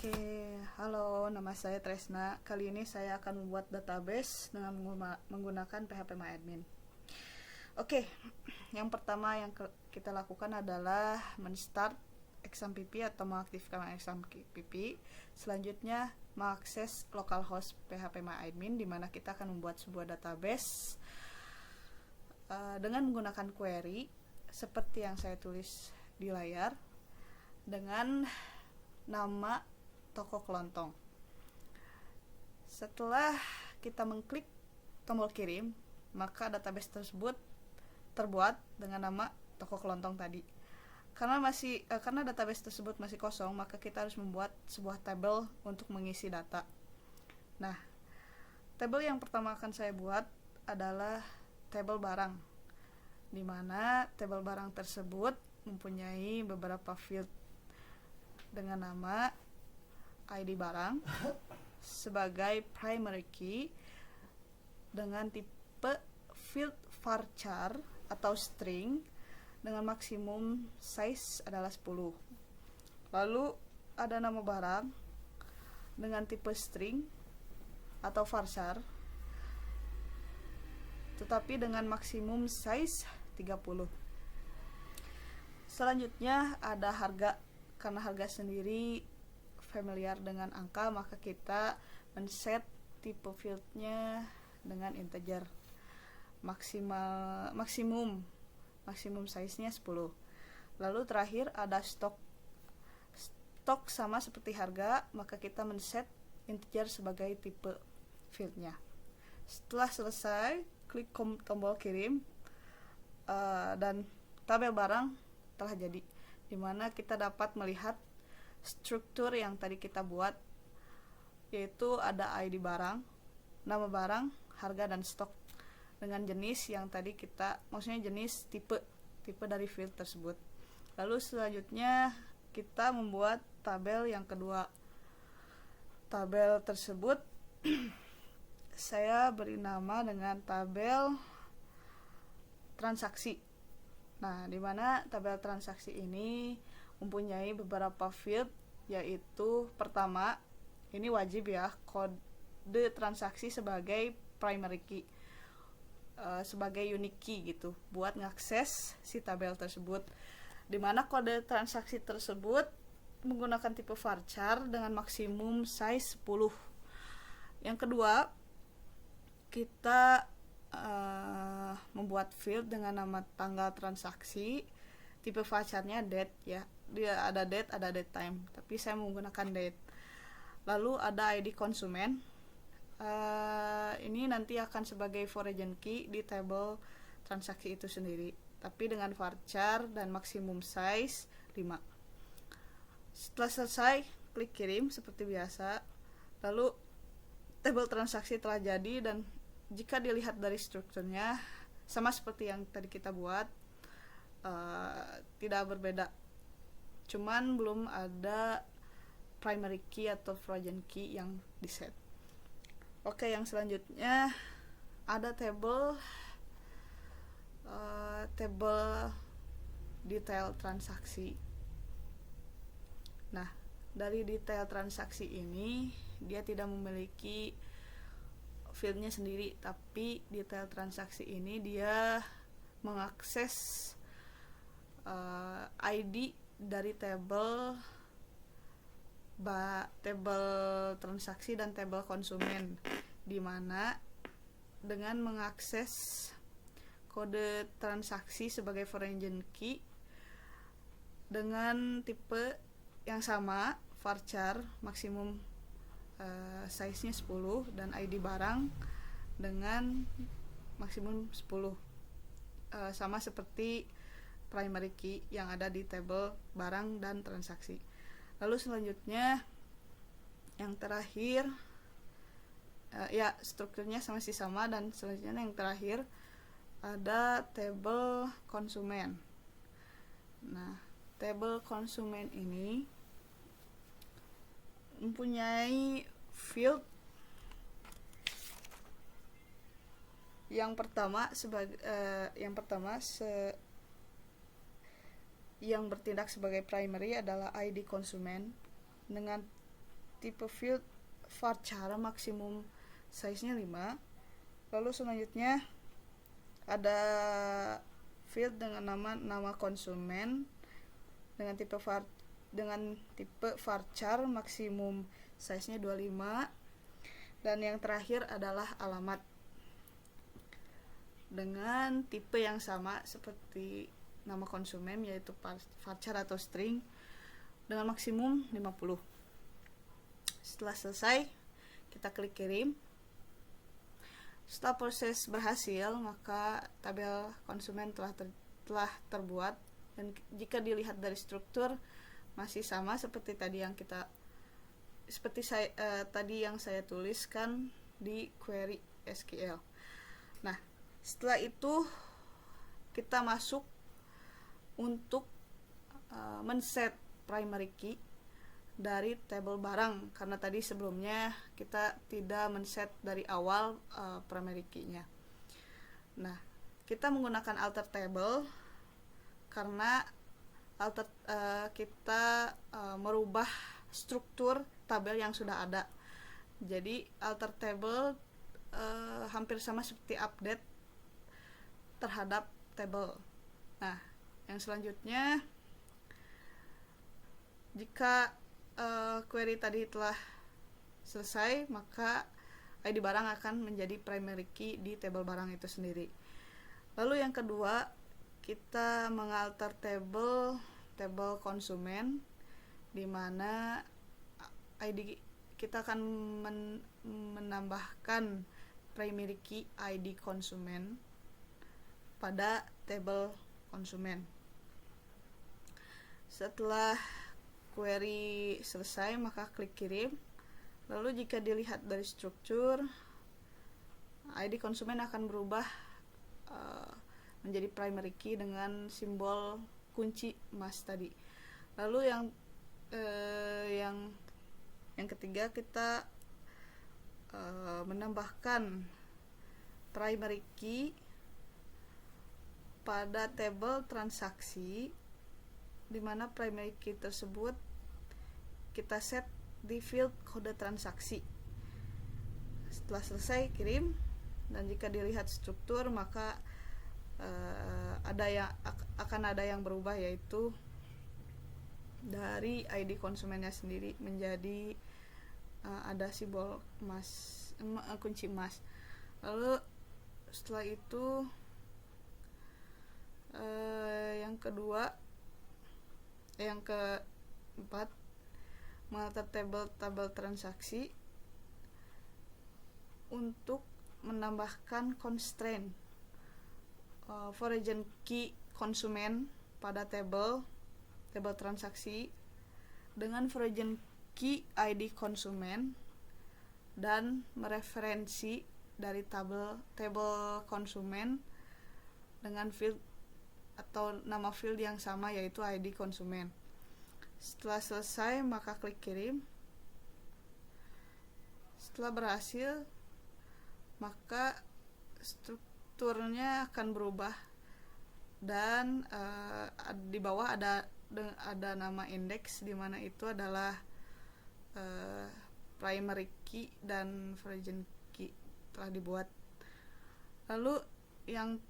Oke, halo, nama saya Tresna. Kali ini saya akan membuat database dengan menggunakan phpMyAdmin. Oke, yang pertama yang kita lakukan adalah men-start XAMPP atau mengaktifkan XAMPP. Selanjutnya, mengakses localhost phpMyAdmin di mana kita akan membuat sebuah database dengan menggunakan query seperti yang saya tulis di layar dengan nama toko kelontong. Setelah kita mengklik tombol kirim, maka database tersebut terbuat dengan nama toko kelontong tadi. Karena database tersebut masih kosong, maka kita harus membuat sebuah tabel untuk mengisi data. Nah, tabel yang pertama akan saya buat adalah tabel barang, di mana tabel barang tersebut mempunyai beberapa field dengan nama ID barang sebagai primary key dengan tipe field varchar atau string dengan maksimum size adalah 10. Lalu ada nama barang dengan tipe string atau varchar tetapi dengan maksimum size 30. Selanjutnya ada harga. Karena harga sendiri familiar dengan angka, maka kita men-set tipe fieldnya dengan integer. Maksimum size-nya 10. Lalu terakhir ada stok sama seperti harga, maka kita men-set integer sebagai tipe fieldnya. Setelah selesai, klik tombol kirim dan tabel barang telah jadi, di mana kita dapat melihat struktur yang tadi kita buat, yaitu ada ID barang, nama barang, harga, dan stok dengan jenis yang tadi maksudnya jenis tipe dari field tersebut. Lalu selanjutnya kita membuat tabel yang kedua. Tabel tersebut saya beri nama dengan tabel transaksi. Nah, di mana tabel transaksi ini mempunyai beberapa field, yaitu pertama, ini wajib ya, kode transaksi sebagai primary key, sebagai unique key gitu, buat ngakses si tabel tersebut, di mana kode transaksi tersebut menggunakan tipe varchar dengan maksimum size 10. Yang kedua, kita membuat field dengan nama tanggal transaksi, tipe varcharnya date ya. Dia ada date, ada date time, tapi saya menggunakan date. Lalu ada ID konsumen. Ini nanti akan sebagai foreign key di tabel transaksi itu sendiri, tapi dengan varchar dan maksimum size 5. Setelah selesai, klik kirim seperti biasa. Lalu tabel transaksi telah jadi, dan jika dilihat dari strukturnya sama seperti yang tadi kita buat, tidak berbeda, cuman belum ada primary key atau foreign key yang diset. Oke, yang selanjutnya ada tabel detail transaksi. Nah, dari detail transaksi ini dia tidak memiliki fieldnya sendiri, tapi detail transaksi ini dia mengakses ID dari tabel transaksi dan tabel konsumen, di mana dengan mengakses kode transaksi sebagai foreign key dengan tipe yang sama, varchar maksimum size-nya 10, dan ID barang dengan maksimum 10, sama seperti primary key yang ada di tabel barang dan transaksi. Lalu selanjutnya yang terakhir, strukturnya masih sama, dan selanjutnya yang terakhir ada tabel konsumen. Nah, tabel konsumen ini mempunyai field yang pertama yang bertindak sebagai primary adalah ID konsumen dengan tipe field varchar maksimum size-nya 5. Lalu selanjutnya ada field dengan nama konsumen dengan tipe varchar maksimum size-nya 25. Dan yang terakhir adalah alamat dengan tipe yang sama seperti nama konsumen, yaitu varchar atau string dengan maksimum 50. Setelah selesai, kita klik kirim. Setelah proses berhasil, maka tabel konsumen telah terbuat, dan jika dilihat dari struktur masih sama seperti tadi yang saya tuliskan di query SQL. Nah, setelah itu kita masuk untuk men-set primary key dari table barang, karena tadi sebelumnya kita tidak men-set dari awal primary key-nya. Nah, kita menggunakan alter table karena kita merubah struktur tabel yang sudah ada. Jadi alter table hampir sama seperti update terhadap table. Nah, yang selanjutnya, jika query tadi telah selesai, maka ID barang akan menjadi primary key di table barang itu sendiri. Lalu yang kedua, kita mengalter table konsumen, di mana ID kita akan menambahkan primary key ID konsumen pada table konsumen. Setelah query selesai, maka klik kirim. Lalu jika dilihat dari struktur, ID konsumen akan berubah menjadi primary key dengan simbol kunci emas tadi. Lalu yang ketiga, kita menambahkan primary key pada table transaksi, di mana primary key tersebut kita set di field kode transaksi. Setelah selesai, kirim. Dan jika dilihat struktur, maka akan ada yang berubah, yaitu dari ID konsumennya sendiri menjadi ada simbol kunci emas. Lalu setelah itu yang keempat, mengalter tabel transaksi untuk menambahkan constraint foreign key konsumen pada table transaksi dengan foreign key ID konsumen, dan mereferensi dari table konsumen dengan field atau nama field yang sama, yaitu ID konsumen. Setelah selesai, maka klik kirim. Setelah berhasil, maka strukturnya akan berubah, dan di bawah ada nama index, di mana itu adalah primary key dan foreign key telah dibuat. Lalu yang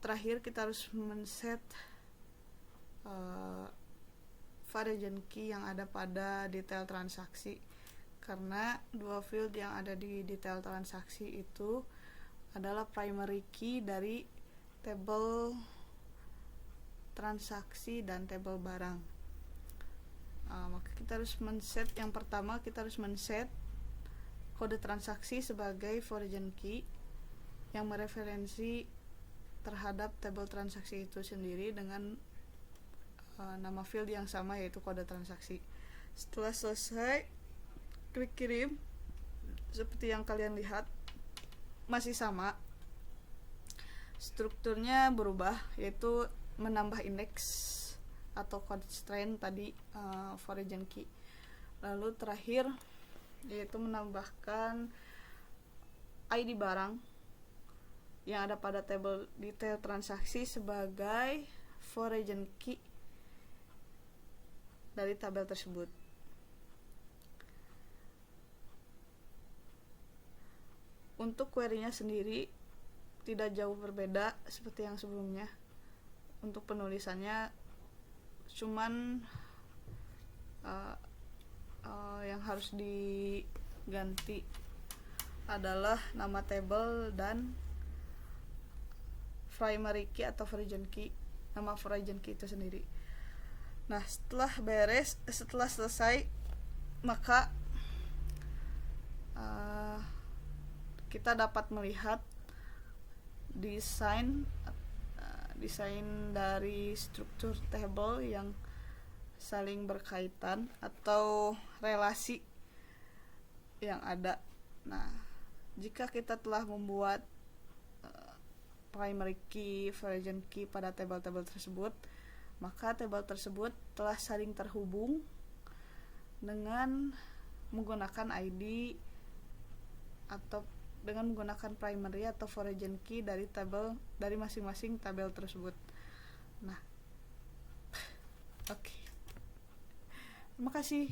terakhir, kita harus men-set foreign key yang ada pada detail transaksi, karena dua field yang ada di detail transaksi itu adalah primary key dari table transaksi dan table barang. Maka kita harus men-set, yang pertama kita harus men-set kode transaksi sebagai foreign key yang mereferensi terhadap table transaksi itu sendiri dengan nama field yang sama, yaitu kode transaksi. Setelah selesai, klik kirim. Seperti yang kalian lihat, masih sama, strukturnya berubah, yaitu menambah indeks atau constraint tadi foreign key. Lalu terakhir, yaitu menambahkan ID barang yang ada pada table detail transaksi sebagai foreign key dari tabel tersebut. Untuk query-nya sendiri tidak jauh berbeda seperti yang sebelumnya. Untuk penulisannya cuman yang harus diganti adalah nama table dan primary key atau origin key, nama origin key itu sendiri. Nah, setelah selesai, maka kita dapat melihat desain dari struktur table yang saling berkaitan atau relasi yang ada. Nah, jika kita telah membuat primary key, origin key pada tabel-tabel tersebut, maka tabel tersebut telah saling terhubung dengan menggunakan ID atau dengan menggunakan primary atau origin key dari masing-masing tabel tersebut. Nah, oke. Terima kasih.